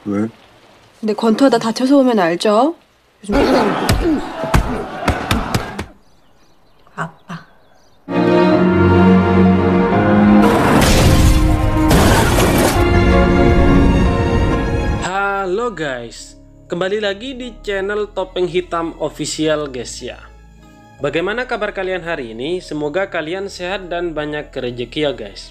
왜? 근데 권투하다 다쳐서 오면 알죠? 요즘 아빠. Halo guys, kembali lagi di channel Topeng Hitam Official guys ya. Bagaimana kabar kalian hari ini? Semoga kalian sehat dan banyak rezeki ya guys.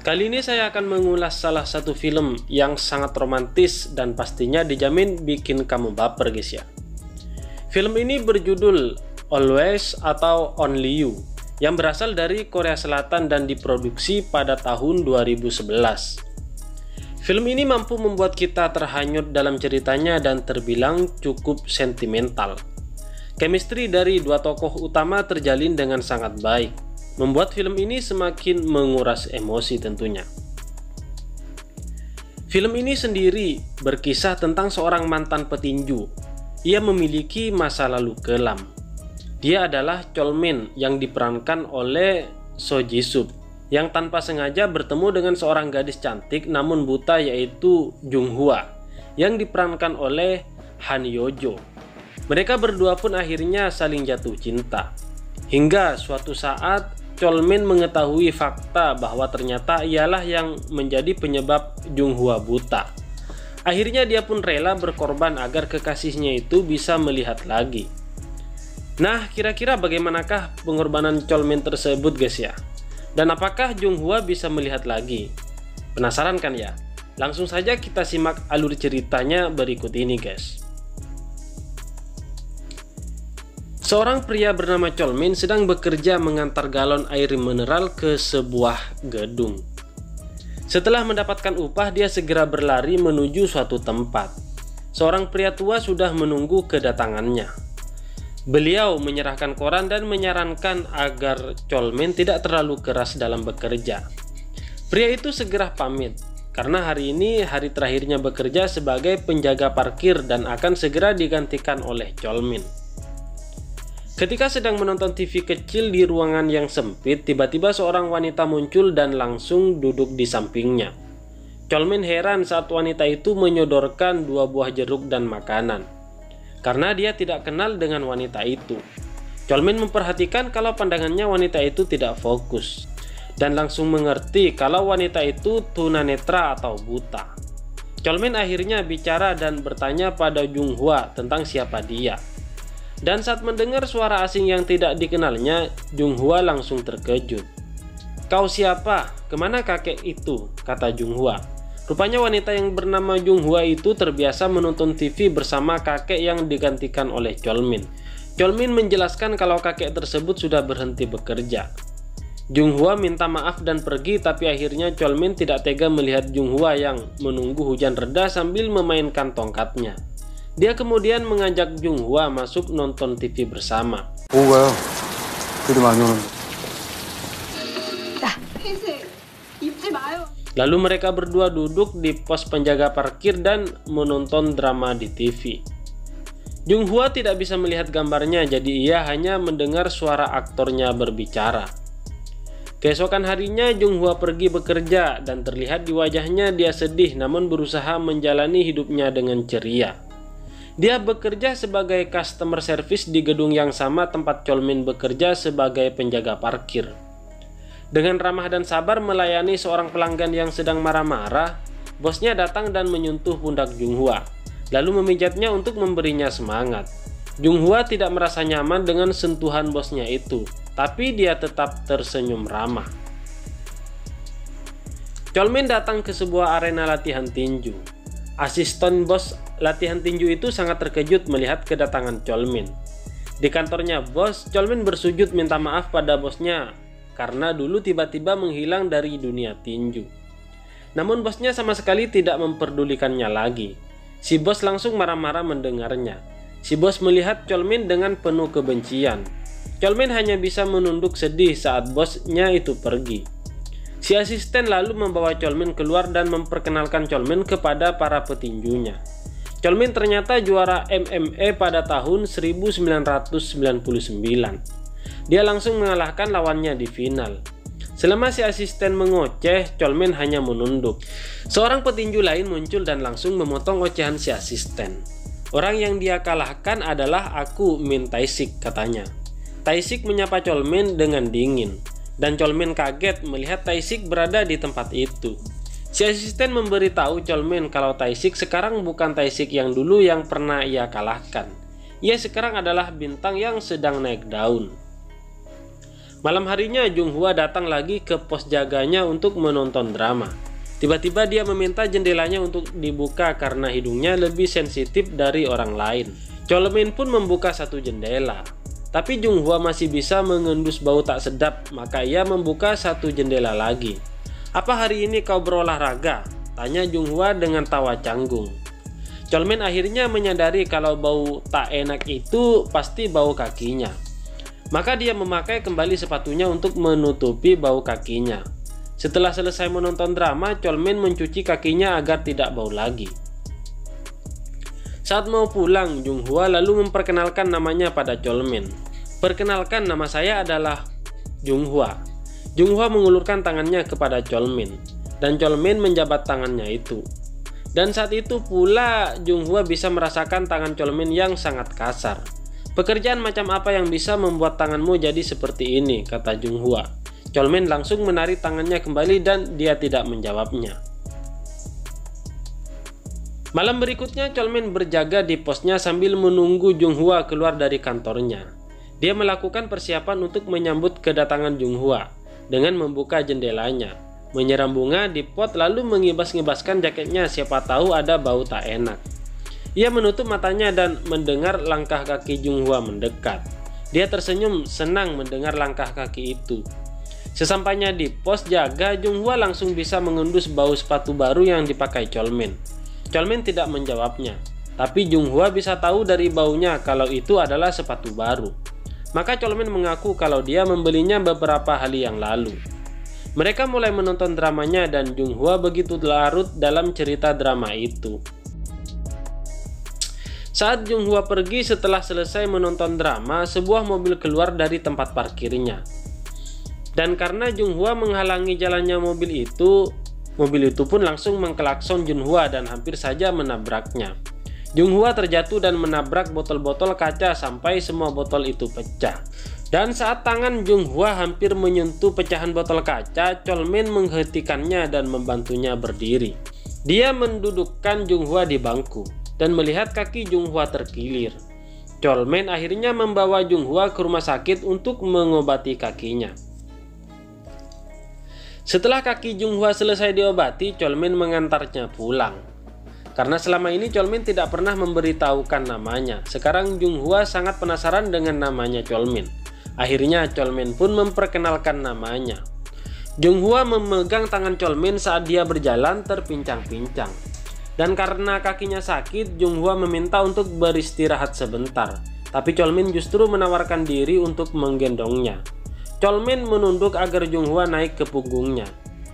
Kali ini saya akan mengulas salah satu film yang sangat romantis dan pastinya dijamin bikin kamu baper guys ya. Film ini berjudul Always atau Only You yang berasal dari Korea Selatan dan diproduksi pada tahun 2011. Film ini mampu membuat kita terhanyut dalam ceritanya dan terbilang cukup sentimental. Chemistry dari dua tokoh utama terjalin dengan sangat baik, membuat film ini semakin menguras emosi tentunya. Film ini sendiri berkisah tentang seorang mantan petinju. Ia memiliki masa lalu kelam. Dia adalah Cholmin yang diperankan oleh So Ji-sub, yang tanpa sengaja bertemu dengan seorang gadis cantik namun buta yaitu Jung Hwa yang diperankan oleh Han Yo-jo. Mereka berdua pun akhirnya saling jatuh cinta. Hingga suatu saat Cholmin mengetahui fakta bahwa ternyata ialah yang menjadi penyebab Jung Hwa buta. Akhirnya dia pun rela berkorban agar kekasihnya itu bisa melihat lagi. Nah, kira-kira bagaimanakah pengorbanan Cholmin tersebut guys ya? Dan apakah Jung Hwa bisa melihat lagi? Penasaran kan ya? Langsung saja kita simak alur ceritanya berikut ini guys. Seorang pria bernama Cholmin sedang bekerja mengantar galon air mineral ke sebuah gedung. Setelah mendapatkan upah, dia segera berlari menuju suatu tempat. Seorang pria tua sudah menunggu kedatangannya. Beliau menyerahkan koran dan menyarankan agar Cholmin tidak terlalu keras dalam bekerja. Pria itu segera pamit, karena hari ini hari terakhirnya bekerja sebagai penjaga parkir dan akan segera digantikan oleh Cholmin. Ketika sedang menonton TV kecil di ruangan yang sempit, tiba-tiba seorang wanita muncul dan langsung duduk di sampingnya. Cholmin heran saat wanita itu menyodorkan 2 buah jeruk dan makanan, karena dia tidak kenal dengan wanita itu. Cholmin memperhatikan kalau pandangannya wanita itu tidak fokus, dan langsung mengerti kalau wanita itu tunanetra atau buta. Cholmin akhirnya bicara dan bertanya pada Jung Hwa tentang siapa dia. Dan saat mendengar suara asing yang tidak dikenalnya, Jung Hwa langsung terkejut. "Kau siapa? Kemana kakek itu?" kata Jung Hwa. Rupanya wanita yang bernama Jung Hwa itu terbiasa menonton TV bersama kakek yang digantikan oleh Cholmin. Cholmin menjelaskan kalau kakek tersebut sudah berhenti bekerja. Jung Hwa minta maaf dan pergi, tapi akhirnya Cholmin tidak tega melihat Jung Hwa yang menunggu hujan reda sambil memainkan tongkatnya. Dia kemudian mengajak Jung Hwa masuk nonton TV bersama. 뭐가요? 들이 많이 오는데. Lalu mereka berdua duduk di pos penjaga parkir dan menonton drama di TV. Jung Hwa tidak bisa melihat gambarnya, jadi ia hanya mendengar suara aktornya berbicara. Keesokan harinya Jung Hwa pergi bekerja dan terlihat di wajahnya dia sedih namun berusaha menjalani hidupnya dengan ceria. Dia bekerja sebagai customer service di gedung yang sama tempat Cholmin bekerja sebagai penjaga parkir. Dengan ramah dan sabar melayani seorang pelanggan yang sedang marah-marah, bosnya datang dan menyentuh pundak Jung Hwa, lalu memijatnya untuk memberinya semangat. Jung Hwa tidak merasa nyaman dengan sentuhan bosnya itu, tapi dia tetap tersenyum ramah. Cholmin datang ke sebuah arena latihan tinju. Asisten bos latihan tinju itu sangat terkejut melihat kedatangan Cholmin. Di kantornya bos, Cholmin bersujud minta maaf pada bosnya karena dulu tiba-tiba menghilang dari dunia tinju. Namun bosnya sama sekali tidak memperdulikannya lagi. Si bos langsung marah-marah mendengarnya. Si bos melihat Cholmin dengan penuh kebencian. Cholmin hanya bisa menunduk sedih saat bosnya itu pergi. Si asisten lalu membawa Cholmin keluar dan memperkenalkan Cholmin kepada para petinjunya. Cholmin ternyata juara MMA pada tahun 1999. Dia langsung mengalahkan lawannya di final. Selama si asisten mengoceh, Cholmen hanya menunduk. Seorang petinju lain muncul dan langsung memotong ocehan si asisten. Orang yang dia kalahkan adalah aku, Min Tae-sik, katanya. Tae-sik menyapa Cholmen dengan dingin, dan Cholmen kaget melihat Tae-sik berada di tempat itu. Si asisten memberitahu Cholmen kalau Tae-sik sekarang bukan Tae-sik yang dulu yang pernah ia kalahkan. Ia sekarang adalah bintang yang sedang naik daun. Malam harinya Junghwa datang lagi ke pos jaganya untuk menonton drama. Tiba-tiba dia meminta jendelanya untuk dibuka karena hidungnya lebih sensitif dari orang lain. Cholmen pun membuka satu jendela. Tapi Junghwa masih bisa mengendus bau tak sedap, maka ia membuka satu jendela lagi. "Apa hari ini kau berolahraga?" tanya Junghwa dengan tawa canggung. Cholmen akhirnya menyadari kalau bau tak enak itu pasti bau kakinya. Maka dia memakai kembali sepatunya untuk menutupi bau kakinya. Setelah selesai menonton drama, Cholmen mencuci kakinya agar tidak bau lagi. Saat mau pulang, Junghwa lalu memperkenalkan namanya pada Cholmen. "Perkenalkan, nama saya adalah Junghwa." Junghwa mengulurkan tangannya kepada Cholmen, dan Cholmen menjabat tangannya itu. Dan saat itu pula Junghwa bisa merasakan tangan Cholmen yang sangat kasar. "Pekerjaan macam apa yang bisa membuat tanganmu jadi seperti ini?" kata Junghwa. Cholmen langsung menarik tangannya kembali dan dia tidak menjawabnya. Malam berikutnya Cholmen berjaga di posnya sambil menunggu Junghwa keluar dari kantornya. Dia melakukan persiapan untuk menyambut kedatangan Junghwa dengan membuka jendelanya, menyiram bunga di pot lalu mengibas-ngibaskan jaketnya, siapa tahu ada bau tak enak. Ia menutup matanya dan mendengar langkah kaki Junghwa mendekat. Dia tersenyum senang mendengar langkah kaki itu. Sesampainya di pos jaga, Junghwa langsung bisa mengendus bau sepatu baru yang dipakai Cholmen. Cholmen tidak menjawabnya, tapi Junghwa bisa tahu dari baunya kalau itu adalah sepatu baru. Maka Cholmen mengaku kalau dia membelinya beberapa hari yang lalu. Mereka mulai menonton dramanya dan Junghwa begitu larut dalam cerita drama itu. Saat Junghwa pergi setelah selesai menonton drama, sebuah mobil keluar dari tempat parkirnya. Dan karena Junghwa menghalangi jalannya mobil itu pun langsung mengklakson Junghwa dan hampir saja menabraknya. Junghwa terjatuh dan menabrak botol-botol kaca sampai semua botol itu pecah. Dan saat tangan Junghwa hampir menyentuh pecahan botol kaca, Cholmen menghentikannya dan membantunya berdiri. Dia mendudukkan Junghwa di bangku dan melihat kaki Junghwa terkilir. Cholmen akhirnya membawa Junghwa ke rumah sakit untuk mengobati kakinya. Setelah kaki Junghwa selesai diobati, Cholmen mengantarnya pulang. Karena selama ini Cholmen tidak pernah memberitahukan namanya. Sekarang Junghwa sangat penasaran dengan namanya Cholmen. Akhirnya Cholmen pun memperkenalkan namanya. Junghwa memegang tangan Cholmen saat dia berjalan terpincang-pincang. Dan karena kakinya sakit, Junghwa meminta untuk beristirahat sebentar. Tapi Cholmen justru menawarkan diri untuk menggendongnya. Cholmen menunduk agar Junghwa naik ke punggungnya.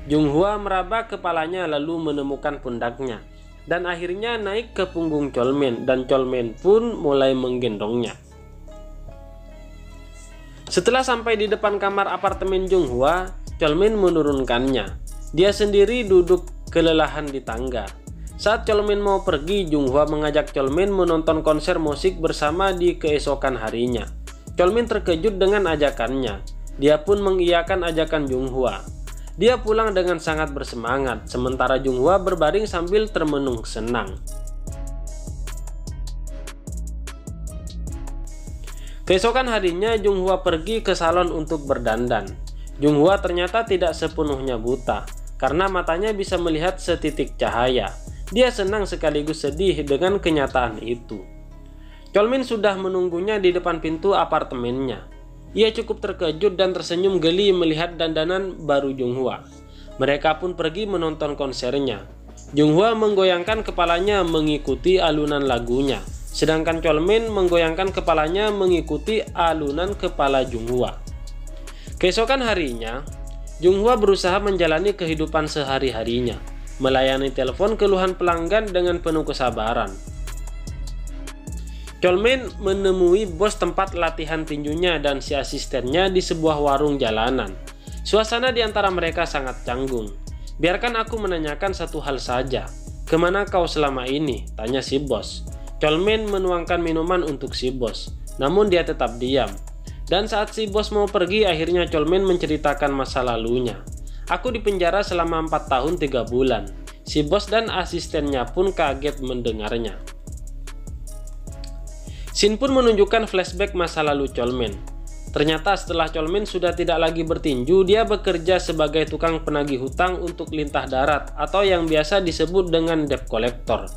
Junghwa meraba kepalanya lalu menemukan pundaknya. Dan akhirnya naik ke punggung Cholmen dan Cholmen pun mulai menggendongnya. Setelah sampai di depan kamar apartemen Junghwa, Cholmen menurunkannya. Dia sendiri duduk kelelahan di tangga. Saat Cholmen mau pergi, Junghwa mengajak Cholmen menonton konser musik bersama di keesokan harinya. Cholmen terkejut dengan ajakannya. Dia pun mengiyakan ajakan Junghwa. Dia pulang dengan sangat bersemangat, sementara Junghwa berbaring sambil termenung senang. Keesokan harinya, Junghwa pergi ke salon untuk berdandan. Junghwa ternyata tidak sepenuhnya buta, karena matanya bisa melihat setitik cahaya. Dia senang sekaligus sedih dengan kenyataan itu. Cholmen sudah menunggunya di depan pintu apartemennya. Ia cukup terkejut dan tersenyum geli melihat dandanan baru Junghwa. Mereka pun pergi menonton konsernya. Junghwa menggoyangkan kepalanya mengikuti alunan lagunya, sedangkan Cholmen menggoyangkan kepalanya mengikuti alunan kepala Junghwa. Keesokan harinya, Junghwa berusaha menjalani kehidupan sehari-harinya, melayani telepon keluhan pelanggan dengan penuh kesabaran. Cholmen menemui bos tempat latihan tinjunya dan si asistennya di sebuah warung jalanan. Suasana di antara mereka sangat canggung. "Biarkan aku menanyakan satu hal saja. Kemana kau selama ini?" tanya si bos. Cholmin menuangkan minuman untuk si bos, namun dia tetap diam. Dan saat si bos mau pergi, akhirnya Cholmin menceritakan masa lalunya. "Aku dipenjara selama 4 tahun 3 bulan. Si bos dan asistennya pun kaget mendengarnya. Scene pun menunjukkan flashback masa lalu Cholmin. Ternyata setelah Cholmin sudah tidak lagi bertinju, dia bekerja sebagai tukang penagih hutang untuk lintah darat atau yang biasa disebut dengan debt collector.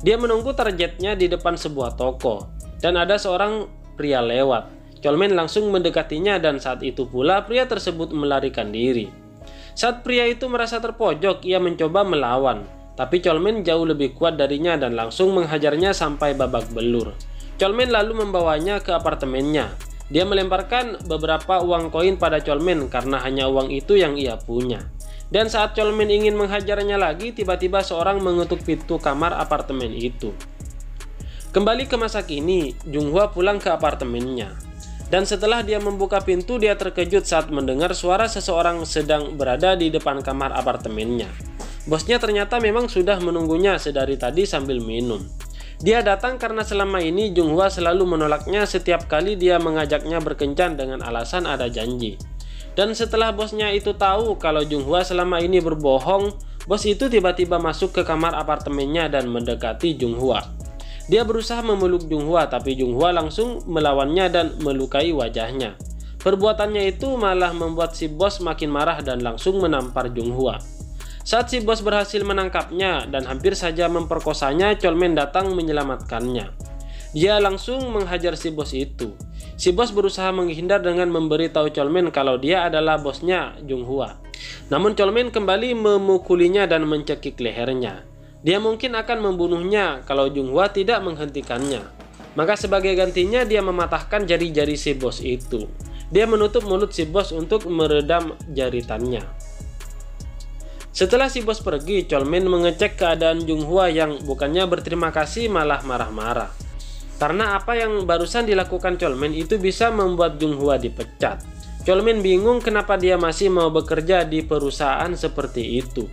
Dia menunggu targetnya di depan sebuah toko, dan ada seorang pria lewat. Cholmin langsung mendekatinya dan saat itu pula pria tersebut melarikan diri. Saat pria itu merasa terpojok, ia mencoba melawan, tapi Cholmin jauh lebih kuat darinya dan langsung menghajarnya sampai babak belur. Cholmin lalu membawanya ke apartemennya. Dia melemparkan beberapa uang koin pada Cholmin karena hanya uang itu yang ia punya. Dan saat Cholmin ingin menghajarnya lagi, tiba-tiba seorang mengetuk pintu kamar apartemen itu. Kembali ke masa kini, Junghwa pulang ke apartemennya. Dan setelah dia membuka pintu, dia terkejut saat mendengar suara seseorang sedang berada di depan kamar apartemennya. Bosnya ternyata memang sudah menunggunya sedari tadi sambil minum. Dia datang karena selama ini Junghwa selalu menolaknya setiap kali dia mengajaknya berkencan dengan alasan ada janji. Dan setelah bosnya itu tahu kalau Junghwa selama ini berbohong, bos itu tiba-tiba masuk ke kamar apartemennya dan mendekati Junghwa. Dia berusaha memeluk Junghwa, tapi Junghwa langsung melawannya dan melukai wajahnya. Perbuatannya itu malah membuat si bos makin marah dan langsung menampar Junghwa. Saat si bos berhasil menangkapnya dan hampir saja memperkosanya, Cholmin datang menyelamatkannya. Dia langsung menghajar si bos itu. Si bos berusaha menghindar dengan memberitahu Cholmin kalau dia adalah bosnya Junghwa. Namun Cholmin kembali memukulinya dan mencekik lehernya. Dia mungkin akan membunuhnya kalau Junghwa tidak menghentikannya. Maka sebagai gantinya dia mematahkan jari-jari si bos itu. Dia menutup mulut si bos untuk meredam jaritannya. Setelah si bos pergi, Cholmin mengecek keadaan Junghwa yang bukannya berterima kasih malah marah-marah. Karena apa yang barusan dilakukan Cholmin itu bisa membuat Junghwa dipecat. Cholmin bingung kenapa dia masih mau bekerja di perusahaan seperti itu.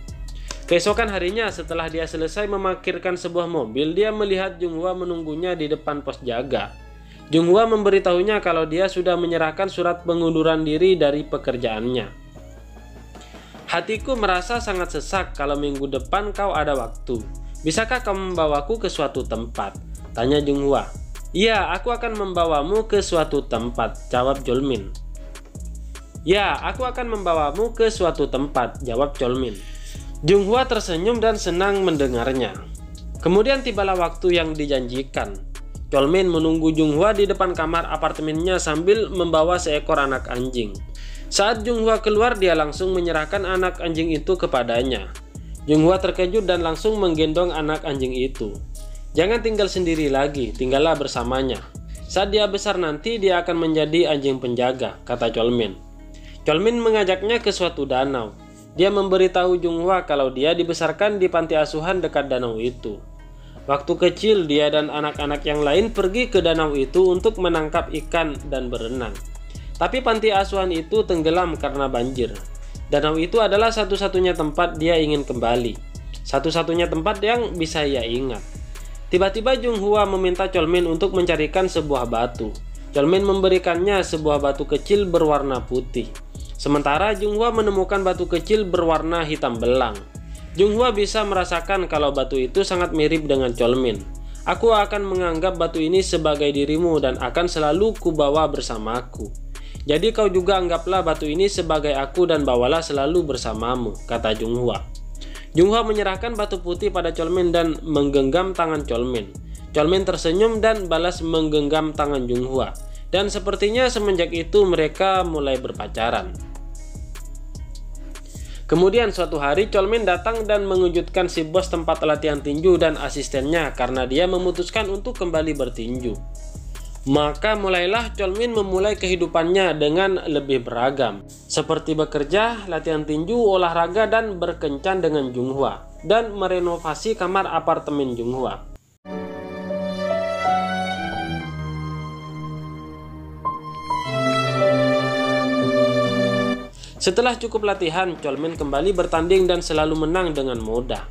Keesokan harinya setelah dia selesai memarkirkan sebuah mobil, dia melihat Junghwa menunggunya di depan pos jaga. Junghwa memberitahunya kalau dia sudah menyerahkan surat pengunduran diri dari pekerjaannya. "Hatiku merasa sangat sesak kalau minggu depan kau ada waktu. Bisakah kau membawaku ke suatu tempat?" tanya Junghwa. "Iya, aku akan membawamu ke suatu tempat," jawab Cholmin. "Ya, aku akan membawamu ke suatu tempat," jawab Cholmin. Junghwa tersenyum dan senang mendengarnya. Kemudian tibalah waktu yang dijanjikan. Cholmin menunggu Junghwa di depan kamar apartemennya sambil membawa seekor anak anjing. Saat Junghwa keluar, dia langsung menyerahkan anak anjing itu kepadanya. Junghwa terkejut dan langsung menggendong anak anjing itu. "Jangan tinggal sendiri lagi, tinggallah bersamanya. Saat dia besar nanti dia akan menjadi anjing penjaga," kata Cholmin. Cholmin mengajaknya ke suatu danau. Dia memberitahu Junghwa kalau dia dibesarkan di panti asuhan dekat danau itu. Waktu kecil, dia dan anak-anak yang lain pergi ke danau itu untuk menangkap ikan dan berenang. Tapi panti asuhan itu tenggelam karena banjir. Danau itu adalah satu-satunya tempat dia ingin kembali. Satu-satunya tempat yang bisa ia ingat. Tiba-tiba Junghwa meminta Cholmin untuk mencarikan sebuah batu. Cholmin memberikannya sebuah batu kecil berwarna putih. Sementara Junghwa menemukan batu kecil berwarna hitam belang. Junghwa bisa merasakan kalau batu itu sangat mirip dengan Cholmin. "Aku akan menganggap batu ini sebagai dirimu dan akan selalu kubawa bersamaku. Jadi kau juga anggaplah batu ini sebagai aku dan bawalah selalu bersamamu," kata Junghwa. Junghwa menyerahkan batu putih pada Cholmin dan menggenggam tangan Cholmin. Cholmin tersenyum dan balas menggenggam tangan Junghwa. Dan sepertinya semenjak itu mereka mulai berpacaran. Kemudian suatu hari Cholmin datang dan mengejutkan si bos tempat latihan tinju dan asistennya karena dia memutuskan untuk kembali bertinju. Maka mulailah Cholmin memulai kehidupannya dengan lebih beragam, seperti bekerja, latihan tinju, olahraga, dan berkencan dengan Junghwa, dan merenovasi kamar apartemen Junghwa. Setelah cukup latihan, Cholmin kembali bertanding dan selalu menang dengan mudah.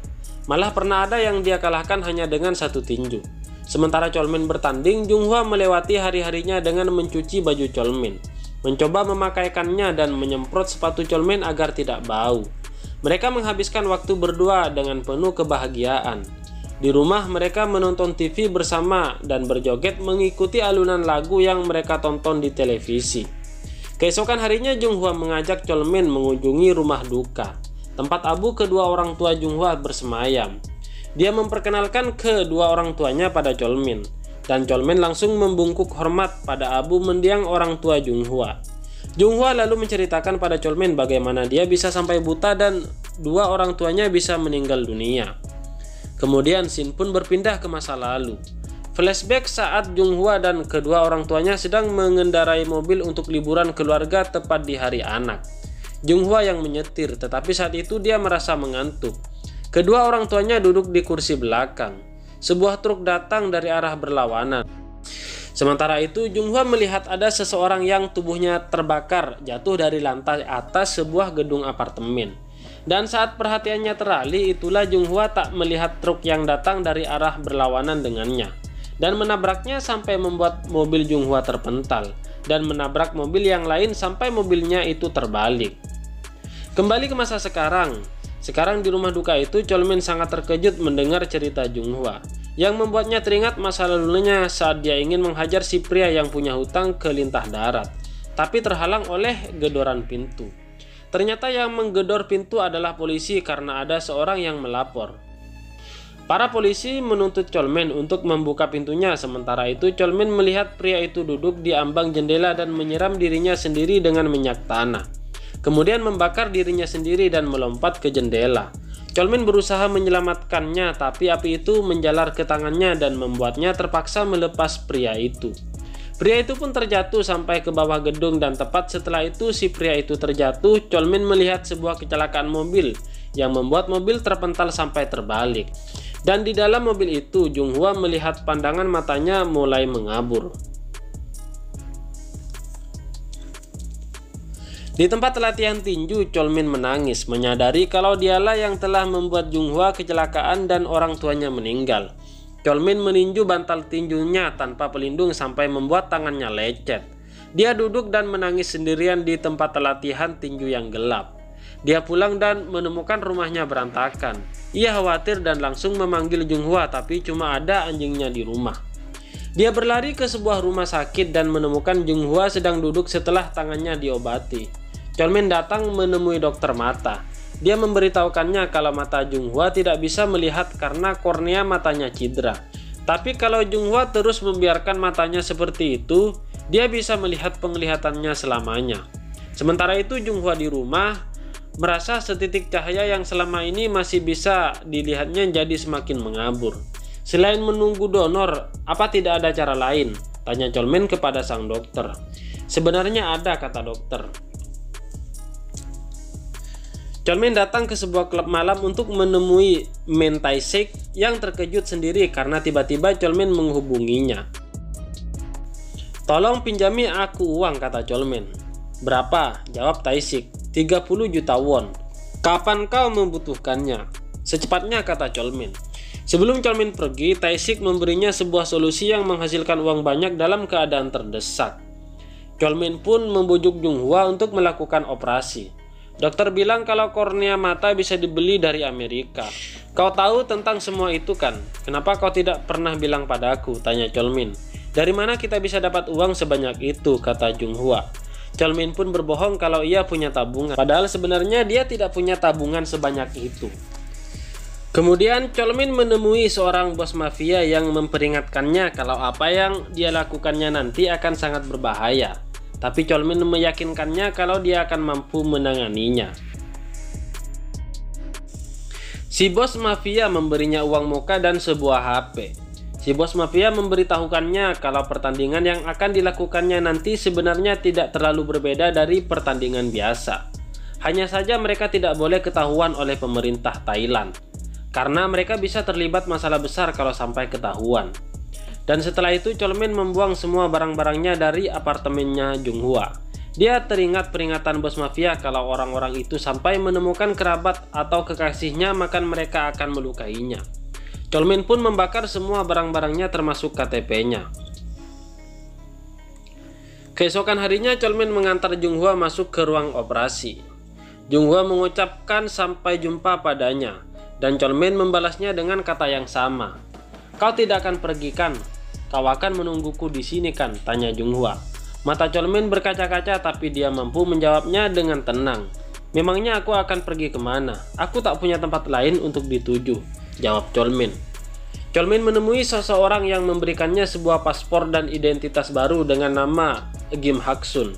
Malah pernah ada yang dia kalahkan hanya dengan 1 tinju. Sementara Cholmin bertanding, Junghwa melewati hari-harinya dengan mencuci baju Cholmin, mencoba memakaikannya dan menyemprot sepatu Cholmin agar tidak bau. Mereka menghabiskan waktu berdua dengan penuh kebahagiaan. Di rumah mereka menonton TV bersama dan berjoget mengikuti alunan lagu yang mereka tonton di televisi. Keesokan harinya Junghwa mengajak Cholmin mengunjungi rumah duka, tempat Abu kedua orang tua Junghwa bersemayam. Dia memperkenalkan kedua orang tuanya pada Cholmin, dan Cholmin langsung membungkuk hormat pada Abu mendiang orang tua Junghwa. Junghwa lalu menceritakan pada Cholmin bagaimana dia bisa sampai buta dan dua orang tuanya bisa meninggal dunia. Kemudian scene pun berpindah ke masa lalu. Flashback saat Junghwa dan kedua orang tuanya sedang mengendarai mobil untuk liburan keluarga tepat di hari anak. Junghwa yang menyetir, tetapi saat itu dia merasa mengantuk. Kedua orang tuanya duduk di kursi belakang. Sebuah truk datang dari arah berlawanan. Sementara itu Junghwa melihat ada seseorang yang tubuhnya terbakar jatuh dari lantai atas sebuah gedung apartemen. Dan saat perhatiannya teralih, itulah Junghwa tak melihat truk yang datang dari arah berlawanan dengannya dan menabraknya sampai membuat mobil Junghwa terpental dan menabrak mobil yang lain sampai mobilnya itu terbalik. Kembali ke masa sekarang. Sekarang di rumah duka itu Cholmin sangat terkejut mendengar cerita Junghwa yang membuatnya teringat masa lalunya saat dia ingin menghajar si pria yang punya hutang ke lintah darat, tapi terhalang oleh gedoran pintu. Ternyata yang menggedor pintu adalah polisi karena ada seorang yang melapor. Para polisi menuntut Cholmin untuk membuka pintunya, sementara itu Cholmin melihat pria itu duduk di ambang jendela dan menyiram dirinya sendiri dengan minyak tanah. Kemudian membakar dirinya sendiri dan melompat ke jendela. Cholmin berusaha menyelamatkannya, tapi api itu menjalar ke tangannya dan membuatnya terpaksa melepas pria itu. Pria itu pun terjatuh sampai ke bawah gedung dan tepat setelah itu si pria itu terjatuh, Cholmin melihat sebuah kecelakaan mobil yang membuat mobil terpental sampai terbalik. Dan di dalam mobil itu Junghwa melihat pandangan matanya mulai mengabur. Di tempat latihan tinju, Cholmin menangis, menyadari kalau dialah yang telah membuat Junghwa kecelakaan dan orang tuanya meninggal. Cholmin meninju bantal tinjunya tanpa pelindung sampai membuat tangannya lecet. Dia duduk dan menangis sendirian di tempat latihan tinju yang gelap. Dia pulang dan menemukan rumahnya berantakan. Ia khawatir dan langsung memanggil Junghwa, tapi cuma ada anjingnya di rumah. Dia berlari ke sebuah rumah sakit dan menemukan Junghwa sedang duduk setelah tangannya diobati. Cholmin datang menemui dokter mata. Dia memberitahukannya kalau mata Junghwa tidak bisa melihat karena kornea matanya cedera. Tapi kalau Junghwa terus membiarkan matanya seperti itu, dia bisa melihat penglihatannya selamanya. Sementara itu Junghwa di rumah merasa setitik cahaya yang selama ini masih bisa dilihatnya jadi semakin mengabur. Selain menunggu donor, apa tidak ada cara lain? Tanya Cholmin kepada sang dokter. Sebenarnya ada, kata dokter. Cholmin datang ke sebuah klub malam untuk menemui Men Tae-sik yang terkejut sendiri karena tiba-tiba Cholmin menghubunginya. Tolong pinjami aku uang, kata Cholmin. Berapa? Jawab Tae-sik. 30 juta won. Kapan kau membutuhkannya? Secepatnya, kata Cholmin. Sebelum Cholmin pergi, Tae-sik memberinya sebuah solusi yang menghasilkan uang banyak dalam keadaan terdesak. Cholmin pun membujuk Junghwa untuk melakukan operasi. Dokter bilang kalau kornea mata bisa dibeli dari Amerika. Kau tahu tentang semua itu kan? Kenapa kau tidak pernah bilang padaku? Tanya Cholmin. Dari mana kita bisa dapat uang sebanyak itu? Kata Junghwa. Cholmin pun berbohong kalau ia punya tabungan. Padahal sebenarnya dia tidak punya tabungan sebanyak itu. Kemudian Cholmin menemui seorang bos mafia yang memperingatkannya kalau apa yang dia lakukannya nanti akan sangat berbahaya. Tapi Cholmin meyakinkannya kalau dia akan mampu menanganinya. Si bos mafia memberinya uang muka dan sebuah HP. Si bos mafia memberitahukannya kalau pertandingan yang akan dilakukannya nanti sebenarnya tidak terlalu berbeda dari pertandingan biasa. Hanya saja mereka tidak boleh ketahuan oleh pemerintah Thailand, karena mereka bisa terlibat masalah besar kalau sampai ketahuan. Dan setelah itu Cholmin membuang semua barang-barangnya dari apartemennya Junghwa. Dia teringat peringatan bos mafia kalau orang-orang itu sampai menemukan kerabat atau kekasihnya maka mereka akan melukainya. Cholmin pun membakar semua barang-barangnya termasuk KTP-nya. Keesokan harinya Cholmin mengantar Junghwa masuk ke ruang operasi. Junghwa mengucapkan sampai jumpa padanya dan Cholmin membalasnya dengan kata yang sama. "Kau tidak akan pergi kan? Kau akan menungguku di sini kan?" tanya Junghwa. Mata Cholmin berkaca-kaca tapi dia mampu menjawabnya dengan tenang. "Memangnya aku akan pergi kemana? Aku tak punya tempat lain untuk dituju," jawab Cholmin. Cholmin menemui seseorang yang memberikannya sebuah paspor dan identitas baru dengan nama Gim Hak-sun.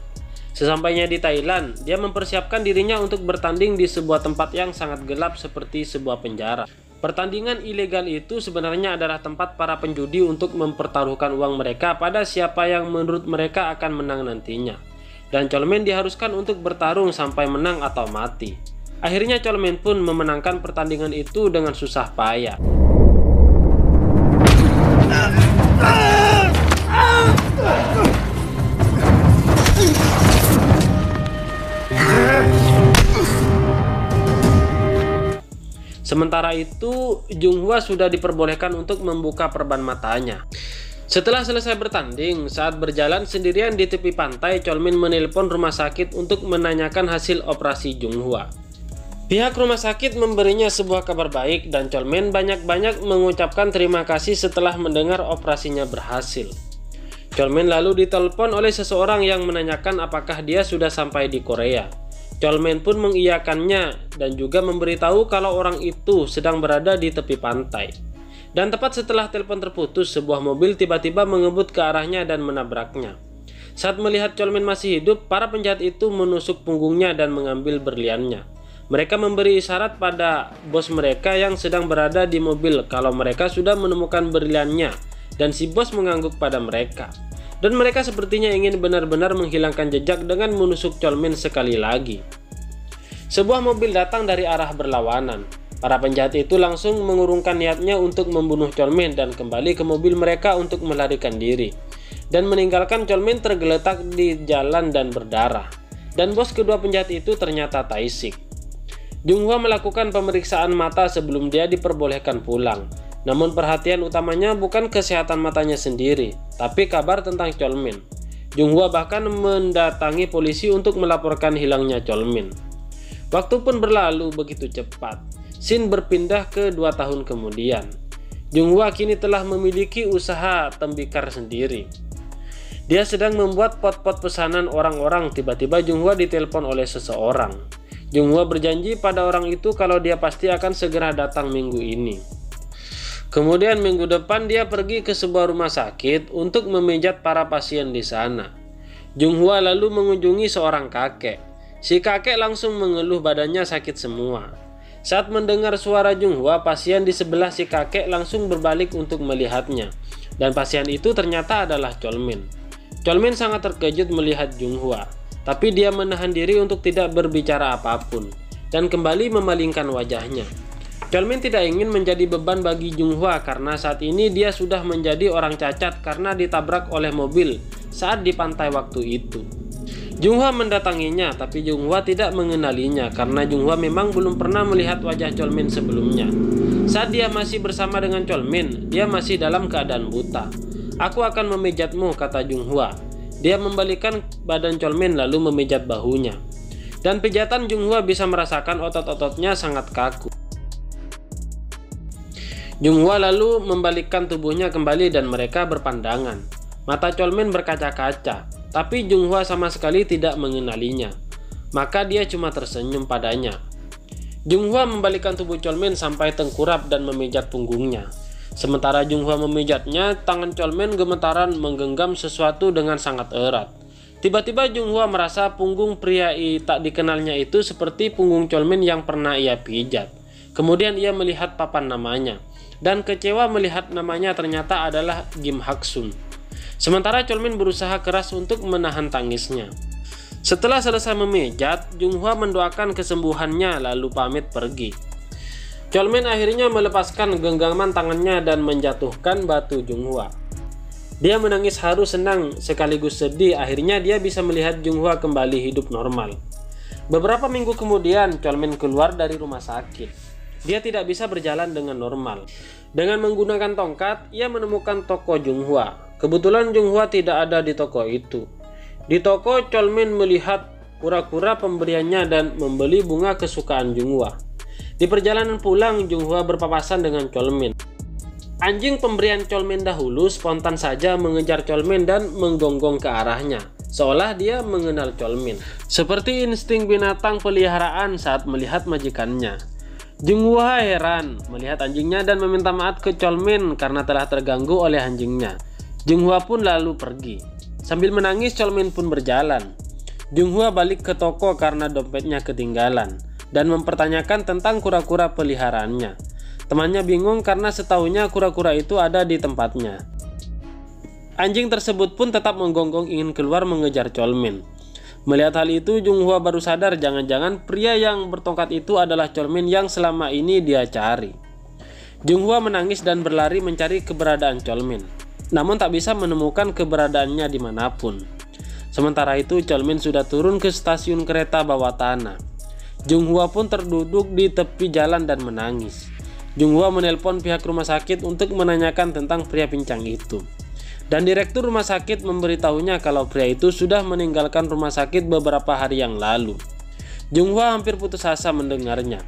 Sesampainya di Thailand, dia mempersiapkan dirinya untuk bertanding di sebuah tempat yang sangat gelap seperti sebuah penjara. Pertandingan ilegal itu sebenarnya adalah tempat para penjudi untuk mempertaruhkan uang mereka pada siapa yang menurut mereka akan menang nantinya. Dan Cholmin diharuskan untuk bertarung sampai menang atau mati. Akhirnya Cholmin pun memenangkan pertandingan itu dengan susah payah. Sementara itu, Junghwa sudah diperbolehkan untuk membuka perban matanya. Setelah selesai bertanding, saat berjalan sendirian di tepi pantai, Cholmin menelpon rumah sakit untuk menanyakan hasil operasi Junghwa. Pihak rumah sakit memberinya sebuah kabar baik dan Cholmin banyak-banyak mengucapkan terima kasih setelah mendengar operasinya berhasil. Cholmin lalu ditelepon oleh seseorang yang menanyakan apakah dia sudah sampai di Korea. Cholmin pun mengiyakannya dan juga memberitahu kalau orang itu sedang berada di tepi pantai. Dan tepat setelah telepon terputus, sebuah mobil tiba-tiba mengebut ke arahnya dan menabraknya. Saat melihat Cholmin masih hidup, para penjahat itu menusuk punggungnya dan mengambil berliannya. Mereka memberi isyarat pada bos mereka yang sedang berada di mobil kalau mereka sudah menemukan berliannya, dan si bos mengangguk pada mereka. Dan mereka sepertinya ingin benar-benar menghilangkan jejak dengan menusuk Cholmin sekali lagi. Sebuah mobil datang dari arah berlawanan. Para penjahat itu langsung mengurungkan niatnya untuk membunuh Cholmin dan kembali ke mobil mereka untuk melarikan diri. Dan meninggalkan Cholmin tergeletak di jalan dan berdarah. Dan bos kedua penjahat itu ternyata Tae-sik. Junghwa melakukan pemeriksaan mata sebelum dia diperbolehkan pulang. Namun perhatian utamanya bukan kesehatan matanya sendiri, tapi kabar tentang Cholmin. Junghwa bahkan mendatangi polisi untuk melaporkan hilangnya Cholmin. Waktu pun berlalu begitu cepat. Scene berpindah ke 2 tahun kemudian. Junghwa kini telah memiliki usaha tembikar sendiri. Dia sedang membuat pot-pot pesanan orang-orang. Tiba-tiba Junghwa ditelepon oleh seseorang. Junghwa berjanji pada orang itu kalau dia pasti akan segera datang minggu ini. Kemudian minggu depan dia pergi ke sebuah rumah sakit untuk memijat para pasien di sana. Junghwa lalu mengunjungi seorang kakek. Si kakek langsung mengeluh badannya sakit semua. Saat mendengar suara Junghwa, pasien di sebelah si kakek langsung berbalik untuk melihatnya. Dan pasien itu ternyata adalah Cholmin. Cholmin sangat terkejut melihat Junghwa, tapi dia menahan diri untuk tidak berbicara apapun dan kembali memalingkan wajahnya. Cholmin tidak ingin menjadi beban bagi Junghwa karena saat ini dia sudah menjadi orang cacat karena ditabrak oleh mobil saat di pantai waktu itu. Junghwa mendatanginya, tapi Junghwa tidak mengenalinya karena Junghwa memang belum pernah melihat wajah Cholmin sebelumnya. Saat dia masih bersama dengan Cholmin, dia masih dalam keadaan buta. "Aku akan memijatmu," kata Junghwa. Dia membalikkan badan Cholmin lalu memijat bahunya. Dan pijatan Junghwa bisa merasakan otot-ototnya sangat kaku. Junghwa lalu membalikkan tubuhnya kembali dan mereka berpandangan. Mata Cholmin berkaca-kaca, tapi Junghwa sama sekali tidak mengenalinya. Maka dia cuma tersenyum padanya. Junghwa membalikkan tubuh Cholmin sampai tengkurap dan memijat punggungnya. Sementara Junghwa memijatnya, tangan Cholmin gemetaran menggenggam sesuatu dengan sangat erat. Tiba-tiba Junghwa merasa punggung pria tak dikenalnya itu seperti punggung Cholmin yang pernah ia pijat. Kemudian ia melihat papan namanya. Dan kecewa melihat namanya ternyata adalah Gim Hak-sun. Sementara Cholmin berusaha keras untuk menahan tangisnya. Setelah selesai memijat, Junghwa mendoakan kesembuhannya lalu pamit pergi. Cholmin akhirnya melepaskan genggaman tangannya dan menjatuhkan batu Junghwa. Dia menangis haru, senang, sekaligus sedih. Akhirnya dia bisa melihat Junghwa kembali hidup normal. Beberapa minggu kemudian, Cholmin keluar dari rumah sakit. Dia tidak bisa berjalan dengan normal. Dengan menggunakan tongkat, ia menemukan toko Junghwa. Kebetulan Junghwa tidak ada di toko itu. Di toko, Cholmin melihat kura-kura pemberiannya dan membeli bunga kesukaan Junghwa. Di perjalanan pulang, Junghwa berpapasan dengan Cholmin. Anjing pemberian Cholmin dahulu spontan saja mengejar Cholmin dan menggonggong ke arahnya, seolah dia mengenal Cholmin. Seperti insting binatang peliharaan saat melihat majikannya. Junghwa heran melihat anjingnya dan meminta maaf ke Cholmin karena telah terganggu oleh anjingnya. Junghwa pun lalu pergi. Sambil menangis, Cholmin pun berjalan. Junghwa balik ke toko karena dompetnya ketinggalan dan mempertanyakan tentang kura-kura peliharaannya. Temannya bingung karena setahunya kura-kura itu ada di tempatnya. Anjing tersebut pun tetap menggonggong ingin keluar mengejar Cholmin. Melihat hal itu, Junghwa baru sadar jangan-jangan pria yang bertongkat itu adalah Cholmin yang selama ini dia cari. Junghwa menangis dan berlari mencari keberadaan Cholmin, namun tak bisa menemukan keberadaannya dimanapun. Sementara itu, Cholmin sudah turun ke stasiun kereta bawah tanah. Junghwa pun terduduk di tepi jalan dan menangis. Junghwa menelpon pihak rumah sakit untuk menanyakan tentang pria pincang itu. Dan direktur rumah sakit memberitahunya kalau pria itu sudah meninggalkan rumah sakit beberapa hari yang lalu. Junghwa hampir putus asa mendengarnya.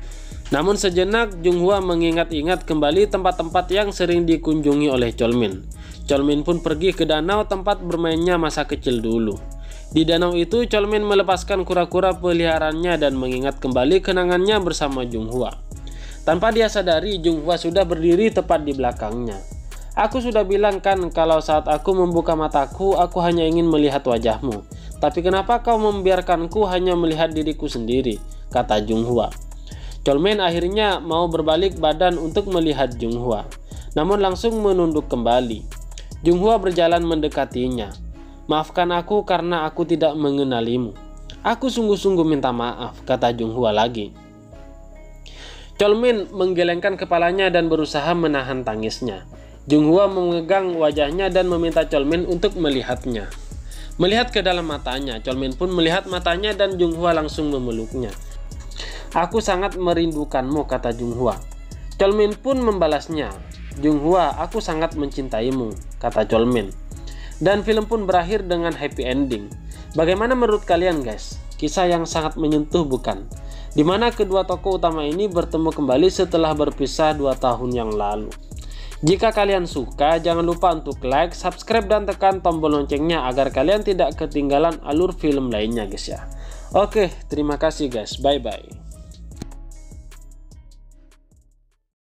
Namun sejenak Junghwa mengingat-ingat kembali tempat-tempat yang sering dikunjungi oleh Cholmin. Cholmin pun pergi ke danau tempat bermainnya masa kecil dulu. Di danau itu Cholmin melepaskan kura-kura peliharaannya dan mengingat kembali kenangannya bersama Junghwa. Tanpa dia sadari, Junghwa sudah berdiri tepat di belakangnya. Aku sudah bilang kan kalau saat aku membuka mataku, aku hanya ingin melihat wajahmu. Tapi kenapa kau membiarkanku hanya melihat diriku sendiri? Kata Junghwa. Cholmin akhirnya mau berbalik badan untuk melihat Junghwa, namun langsung menunduk kembali. Junghwa berjalan mendekatinya. Maafkan aku karena aku tidak mengenalimu. Aku sungguh-sungguh minta maaf, kata Junghwa lagi. Cholmin menggelengkan kepalanya dan berusaha menahan tangisnya. Junghwa memegang wajahnya dan meminta Cholmin untuk melihatnya. Melihat ke dalam matanya, Cholmin pun melihat matanya dan Junghwa langsung memeluknya. Aku sangat merindukanmu, kata Junghwa. Cholmin pun membalasnya. Junghwa, aku sangat mencintaimu, kata Cholmin. Dan film pun berakhir dengan happy ending. Bagaimana menurut kalian guys? Kisah yang sangat menyentuh bukan? Di mana kedua tokoh utama ini bertemu kembali setelah berpisah 2 tahun yang lalu. Jika kalian suka, jangan lupa untuk like, subscribe, dan tekan tombol loncengnya agar kalian tidak ketinggalan alur film lainnya guys ya. Oke, terima kasih guys, bye bye.